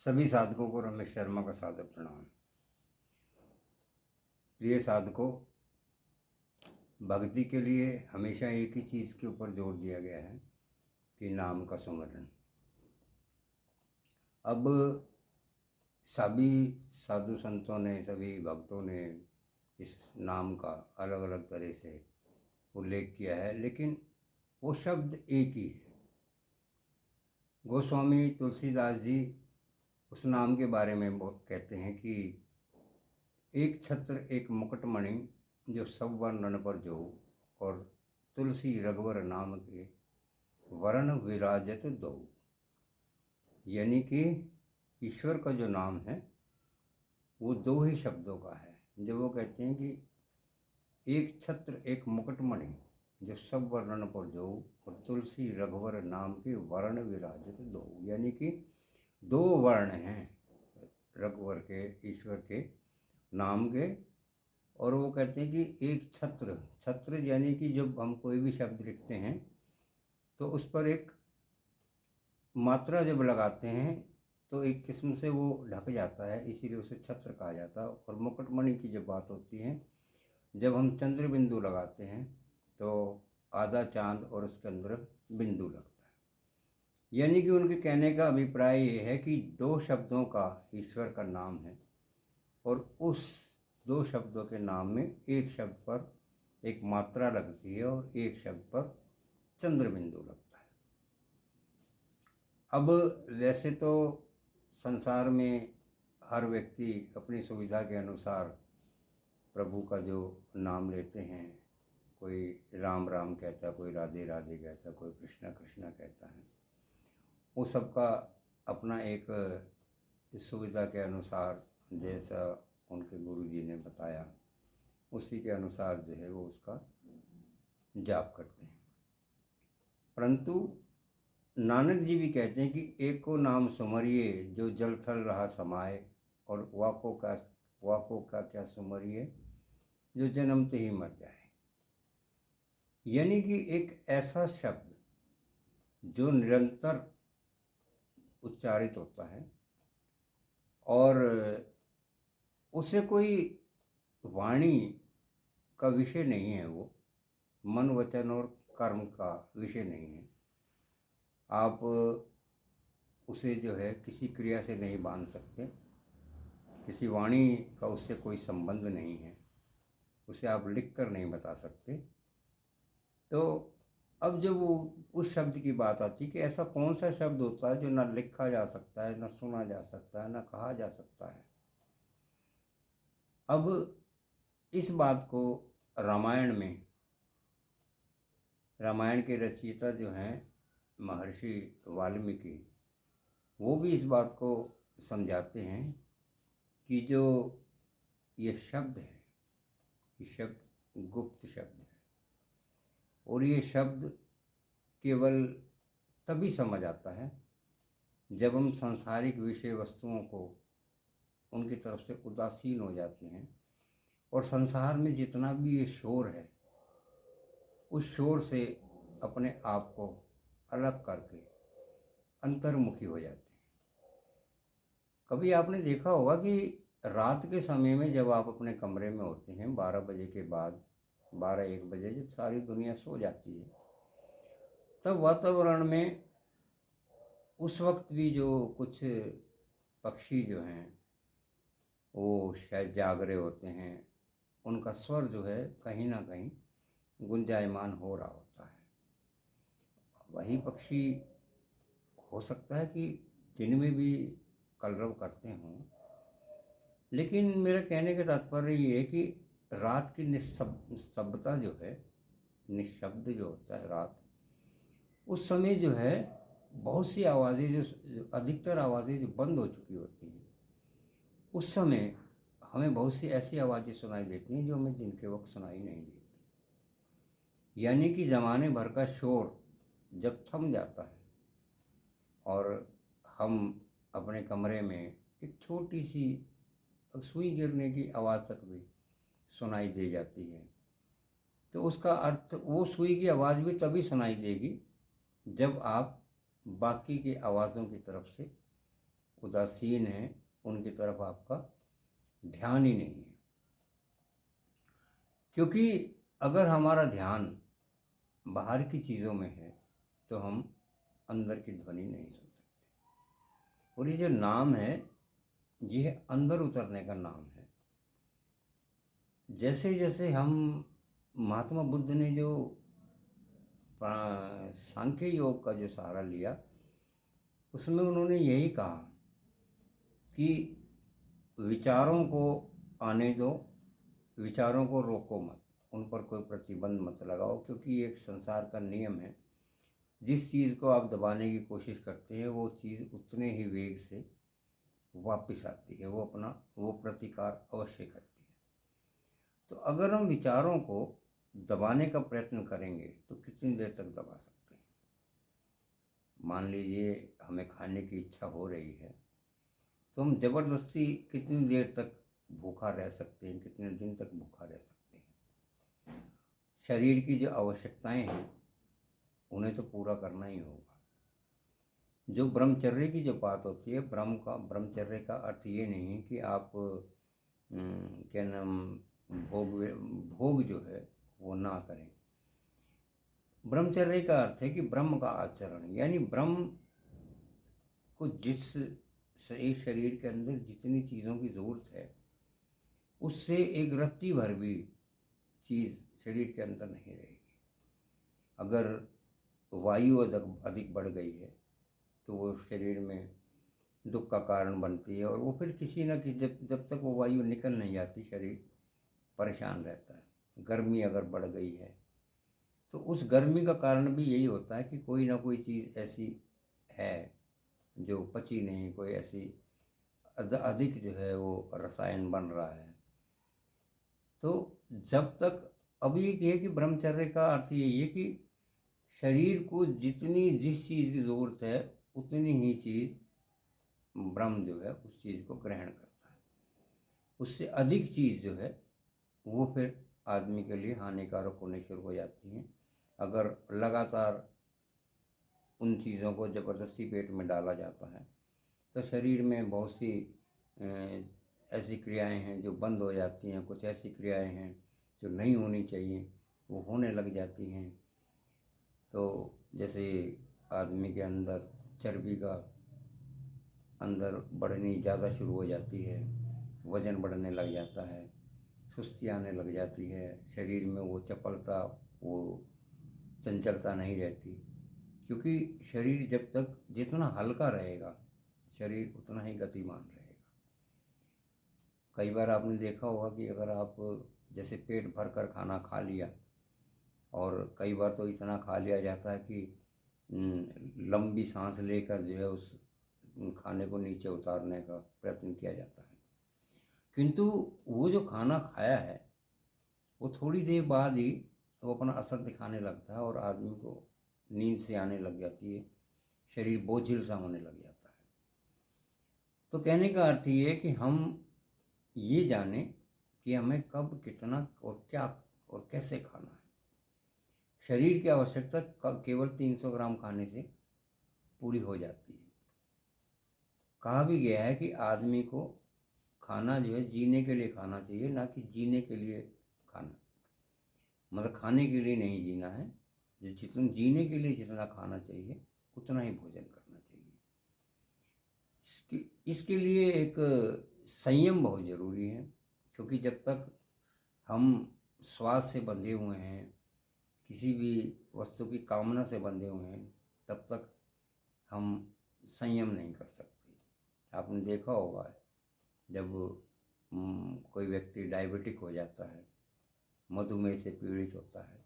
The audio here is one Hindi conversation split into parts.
सभी साधकों को रमेश शर्मा का सादर प्रणाम। प्रिय साधकों, भक्ति के लिए हमेशा एक ही चीज़ के ऊपर जोर दिया गया है कि नाम का सुमरण। अब सभी साधु संतों ने, सभी भक्तों ने इस नाम का अलग अलग तरह से उल्लेख किया है, लेकिन वो शब्द एक ही है। गोस्वामी तुलसीदास जी उस नाम के बारे में कहते हैं कि एक छत्र एक मुकुटमणि जो सब वर्णन पर जो, और तुलसी रघुवर नाम के वर्ण विराजत दो। यानी कि ईश्वर का जो नाम है वो दो ही शब्दों का है। जब वो कहते हैं कि एक छत्र एक मुकुटमणि जो सब वर्णन पर जो, और तुलसी रघुवर नाम के वर्ण विराजत दो, यानी कि दो वर्ण हैं रघुवर के, ईश्वर के नाम के। और वो कहते हैं कि एक छत्र, छत्र यानी कि जब हम कोई भी शब्द लिखते हैं तो उस पर एक मात्रा जब लगाते हैं तो एक किस्म से वो ढक जाता है, इसीलिए उसे छत्र कहा जाता है। और मुकुटमणि की जब बात होती है, जब हम चंद्र बिंदु लगाते हैं तो आधा चांद और उसके अंदर बिंदु लगता है। यानी कि उनके कहने का अभिप्राय ये है कि दो शब्दों का ईश्वर का नाम है, और उस दो शब्दों के नाम में एक शब्द पर एक मात्रा लगती है और एक शब्द पर चंद्र बिंदु लगता है। अब वैसे तो संसार में हर व्यक्ति अपनी सुविधा के अनुसार प्रभु का जो नाम लेते हैं, कोई राम राम कहता है, कोई राधे राधे कहता है, कोई कृष्णा कृष्णा कहता है। वो सबका अपना एक सुविधा के अनुसार, जैसा उनके गुरु जी ने बताया, उसी के अनुसार जो है वो उसका जाप करते हैं। परंतु नानक जी भी कहते हैं कि एक को नाम सुमरिए जो जल थल रहा समाए, और वाको का क्या सुमरिए जो जन्मते ही मर जाए। यानी कि एक ऐसा शब्द जो निरंतर उच्चारित होता है और उसे कोई वाणी का विषय नहीं है, वो मन वचन और कर्म का विषय नहीं है। आप उसे जो है किसी क्रिया से नहीं बांध सकते, किसी वाणी का उससे कोई संबंध नहीं है, उसे आप लिख कर नहीं बता सकते। तो अब जब वो उस शब्द की बात आती कि ऐसा कौन सा शब्द होता है जो ना लिखा जा सकता है, ना सुना जा सकता है, ना कहा जा सकता है। अब इस बात को रामायण के रचयिता जो हैं महर्षि वाल्मीकि, वो भी इस बात को समझाते हैं कि जो ये शब्द है, ये शब्द गुप्त शब्द है, और ये शब्द केवल तभी समझ आता है जब हम सांसारिक विषय वस्तुओं को उनकी तरफ से उदासीन हो जाते हैं, और संसार में जितना भी ये शोर है उस शोर से अपने आप को अलग करके अंतर्मुखी हो जाते हैं। कभी आपने देखा होगा कि रात के समय में जब आप अपने कमरे में होते हैं 12 बजे के बाद, 12-1 बजे जब सारी दुनिया सो जाती है, तब वातावरण में उस वक्त भी जो कुछ पक्षी जो हैं वो शायद जाग रहे होते हैं, उनका स्वर जो है कहीं ना कहीं गुंजायमान हो रहा होता है। वही पक्षी हो सकता है कि दिन में भी कलरव करते हों, लेकिन मेरा कहने का तात्पर्य ये है कि रात की निस्तब्धता जो है, निशब्द जो होता है रात, उस समय जो है बहुत सी आवाज़ें जो अधिकतर आवाज़ें जो बंद हो चुकी होती हैं, उस समय हमें बहुत सी ऐसी आवाज़ें सुनाई देती हैं जो हमें दिन के वक्त सुनाई नहीं देती। यानी कि ज़माने भर का शोर जब थम जाता है और हम अपने कमरे में एक छोटी सी सुई गिरने की आवाज़ तक भी सुनाई दे जाती है, तो उसका अर्थ वो सुई की आवाज़ भी तभी सुनाई देगी जब आप बाकी की आवाज़ों की तरफ से उदासीन हैं उनकी तरफ आपका ध्यान ही नहीं है। क्योंकि अगर हमारा ध्यान बाहर की चीज़ों में है तो हम अंदर की ध्वनि नहीं सुन सकते। और ये जो नाम है ये अंदर उतरने का नाम है। जैसे जैसे हम महात्मा बुद्ध ने जो सांख्य योग का जो सहारा लिया उसमें उन्होंने यही कहा कि विचारों को आने दो, विचारों को रोको मत, उन पर कोई प्रतिबंध मत लगाओ, क्योंकि ये एक संसार का नियम है। जिस चीज़ को आप दबाने की कोशिश करते हैं वो चीज़ उतने ही वेग से वापस आती है, वो प्रतिकार अवश्य करती है। तो अगर हम विचारों को दबाने का प्रयत्न करेंगे तो कितनी देर तक दबा सकते हैं। मान लीजिए हमें खाने की इच्छा हो रही है तो हम ज़बरदस्ती कितनी देर तक भूखा रह सकते हैं, कितने दिन तक भूखा रह सकते हैं। शरीर की जो आवश्यकताएं हैं उन्हें तो पूरा करना ही होगा। जो ब्रह्मचर्य की जो बात होती है, ब्रह्मचर्य का अर्थ ये नहीं है कि आप क्या नाम भोग जो है वो ना करें। ब्रह्मचर्य का अर्थ है कि ब्रह्म का आचरण, यानी ब्रह्म को जिस इस शरीर के अंदर जितनी चीज़ों की ज़रूरत है उससे एक रत्ती भर भी चीज़ शरीर के अंदर नहीं रहेगी। अगर वायु अधिक बढ़ गई है तो वो शरीर में दुख का कारण बनती है और वो फिर किसी न किसी जब तक वो वायु निकल नहीं जाती शरीर परेशान रहता है। गर्मी अगर बढ़ गई है तो उस गर्मी का कारण भी यही होता है कि कोई ना कोई चीज़ ऐसी है जो पची नहीं, कोई ऐसी अधिक जो है वो रसायन बन रहा है। तो जब तक अभी ये है कि ब्रह्मचर्य का अर्थ यही है कि शरीर को जिस चीज़ की ज़रूरत है उतनी ही चीज़ ब्रह्म जो है उस चीज़ को ग्रहण करता है। उससे अधिक चीज़ जो है वो फिर आदमी के लिए हानिकारक होने शुरू हो जाती हैं। अगर लगातार उन चीज़ों को ज़बरदस्ती पेट में डाला जाता है तो शरीर में बहुत सी ऐसी क्रियाएं हैं जो बंद हो जाती हैं, कुछ ऐसी क्रियाएं हैं जो नहीं होनी चाहिए वो होने लग जाती हैं। तो जैसे आदमी के अंदर चर्बी का अंदर बढ़नी ज़्यादा शुरू हो जाती है, वज़न बढ़ने लग जाता है, सुस्ती आने लग जाती है, शरीर में वो चपलता, वो चंचलता नहीं रहती। क्योंकि शरीर जब तक जितना हल्का रहेगा शरीर उतना ही गतिमान रहेगा। कई बार आपने देखा होगा कि अगर आप जैसे पेट भर कर खाना खा लिया, और कई बार तो इतना खा लिया जाता है कि लंबी सांस लेकर जो है उस खाने को नीचे उतारने का प्रयत्न किया जाता है, किंतु वो जो खाना खाया है वो थोड़ी देर बाद ही वो अपना असर दिखाने लगता है और आदमी को नींद से आने लग जाती है, शरीर बोझिल सा होने लग जाता है। तो कहने का अर्थ ये है कि हम ये जानें कि हमें कब, कितना और क्या और कैसे खाना है। शरीर की आवश्यकता केवल 300 ग्राम खाने से पूरी हो जाती है। कहा भी गया है कि आदमी को खाना जो है जीने के लिए खाना चाहिए, ना कि जीने के लिए खाना। मतलब खाने के लिए नहीं जीना है, जितना जीने के लिए जितना खाना चाहिए उतना ही भोजन करना चाहिए। इसके लिए एक संयम बहुत ज़रूरी है, क्योंकि जब तक हम स्वाद से बंधे हुए हैं, किसी भी वस्तु की कामना से बंधे हुए हैं, तब तक हम संयम नहीं कर सकते। आपने देखा होगा जब कोई व्यक्ति डायबिटिक हो जाता है, मधुमेह से पीड़ित होता है,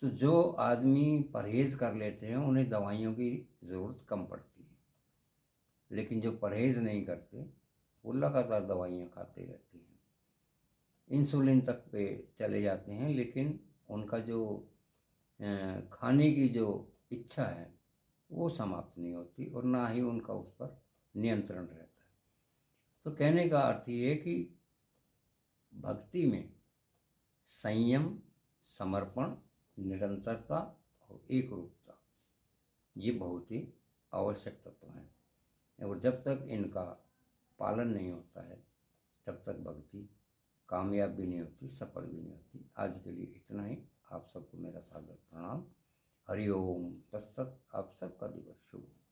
तो जो आदमी परहेज़ कर लेते हैं उन्हें दवाइयों की ज़रूरत कम पड़ती है, लेकिन जो परहेज़ नहीं करते वो लगातार दवाइयाँ खाते रहते हैं, इंसुलिन तक पे चले जाते हैं, लेकिन उनका जो खाने की जो इच्छा है वो समाप्त नहीं होती और ना ही उनका उस पर नियंत्रण रहता है। तो कहने का अर्थ ये है कि भक्ति में संयम, समर्पण, निरंतरता और एक रूपता ये बहुत ही आवश्यक तत्व हैं। और जब तक इनका पालन नहीं होता है तब तक भक्ति कामयाब भी नहीं होती, सफल भी नहीं होती। आज के लिए इतना ही। आप सबको मेरा सादर प्रणाम। हरि ओम तत्सत। आप सबका दिवस शुभ हो।